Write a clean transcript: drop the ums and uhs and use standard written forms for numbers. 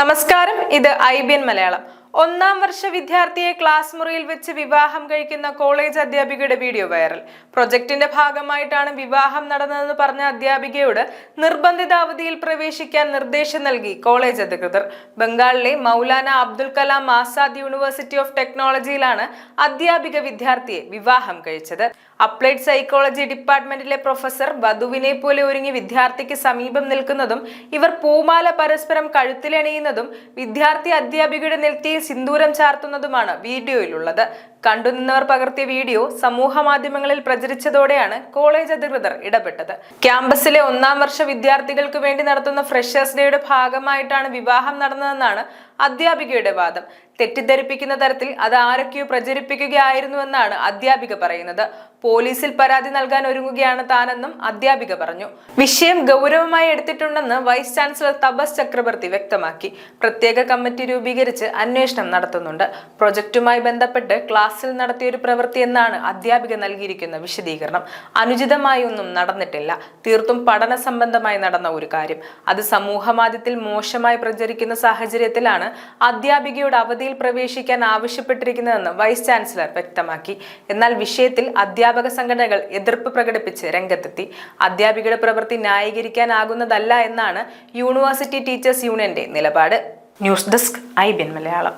നമസ്കാരം, ഇത് IBN മലയാളം. ഒന്നാം വർഷ വിദ്യാർത്ഥിയെ ക്ലാസ് മുറിയിൽ വെച്ച് വിവാഹം കഴിക്കുന്ന കോളേജ് അധ്യാപികയുടെ വീഡിയോ വൈറൽ. പ്രൊജക്ടിന്റെ ഭാഗമായിട്ടാണ് വിവാഹം നടന്നതെന്ന് പറഞ്ഞ അധ്യാപികയോട് നിർബന്ധിത അവധിയിൽ പ്രവേശിക്കാൻ നിർദ്ദേശം നൽകി കോളേജ് അധികൃതർ. ബംഗാളിലെ മൗലാന അബ്ദുൽ കലാം ആസാദ് യൂണിവേഴ്സിറ്റി ഓഫ് ടെക്നോളജിയിലാണ് അധ്യാപിക വിദ്യാർത്ഥിയെ വിവാഹം കഴിച്ചത്. അപ്ലൈഡ് സൈക്കോളജി ഡിപ്പാർട്ട്മെന്റിലെ പ്രൊഫസർ വധുവിനെ പോലെ ഒരുങ്ങി വിദ്യാർത്ഥിക്ക് സമീപം നിൽക്കുന്നതും ഇവർ പൂമാല പരസ്പരം കഴുത്തിലണിയുന്നതും വിദ്യാർത്ഥി അധ്യാപികയുടെ നെറ്റിയിൽ സിന്ദൂരം ചാർത്തുന്നതുമാണ് വീഡിയോയിലുള്ളത്. കണ്ടുനിന്നവർ പകർത്തിയ വീഡിയോ സമൂഹ മാധ്യമങ്ങളിൽ പ്രചരിച്ചതോടെയാണ് കോളേജ് അധികൃതർ ഇടപെട്ടത്. ക്യാമ്പസിലെ ഒന്നാം വർഷ വിദ്യാർത്ഥികൾക്ക് വേണ്ടി നടത്തുന്ന ഫ്രഷേഴ്സ് ഡേയുടെ ഭാഗമായിട്ടാണ് വിവാഹം നടന്നതെന്നാണ് അധ്യാപികയുടെ വാദം. തെറ്റിദ്ധരിപ്പിക്കുന്ന തരത്തിൽ അത് ആരൊക്കെയോ പ്രചരിപ്പിക്കുകയായിരുന്നുവെന്നാണ് അധ്യാപിക പറയുന്നത്. പോലീസിൽ പരാതി നൽകാൻ ഒരുങ്ങുകയാണ് താനെന്നും അധ്യാപിക പറഞ്ഞു. വിഷയം ഗൗരവമായി എടുത്തിട്ടുണ്ടെന്ന് വൈസ് ചാൻസലർ തപസ് ചക്രവർത്തി വ്യക്തമാക്കി. പ്രത്യേക കമ്മിറ്റി രൂപീകരിച്ച് അന്വേഷണം നടത്തുന്നുണ്ട്. പ്രൊജക്ടുമായി ബന്ധപ്പെട്ട് ക്ലാസ്സിൽ നടത്തിയൊരു പ്രവൃത്തി എന്നാണ് അധ്യാപിക നൽകിയിരിക്കുന്ന വിശദീകരണം. അനുചിതമായി ഒന്നും നടന്നിട്ടില്ല, തീർത്തും പഠന സംബന്ധമായി നടന്ന ഒരു കാര്യം. അത് സമൂഹ മാധ്യമത്തിൽ മോശമായി പ്രചരിക്കുന്ന സാഹചര്യത്തിലാണ് അധ്യാപികയോട് അവധിയിൽ പ്രവേശിക്കാൻ ആവശ്യപ്പെട്ടിരിക്കുന്നതെന്ന് വൈസ് ചാൻസലർ വ്യക്തമാക്കി. എന്നാൽ വിഷയത്തിൽ അധ്യാപക സംഘടനകൾ എതിർപ്പ് പ്രകടിപ്പിച്ച് രംഗത്തെത്തി. അധ്യാപികയുടെ പ്രവൃത്തി ന്യായീകരിക്കാനാകുന്നതല്ല എന്നാണ് യൂണിവേഴ്സിറ്റി ടീച്ചേഴ്സ് യൂണിയന്റെ നിലപാട്. News desk IBN Malayalam.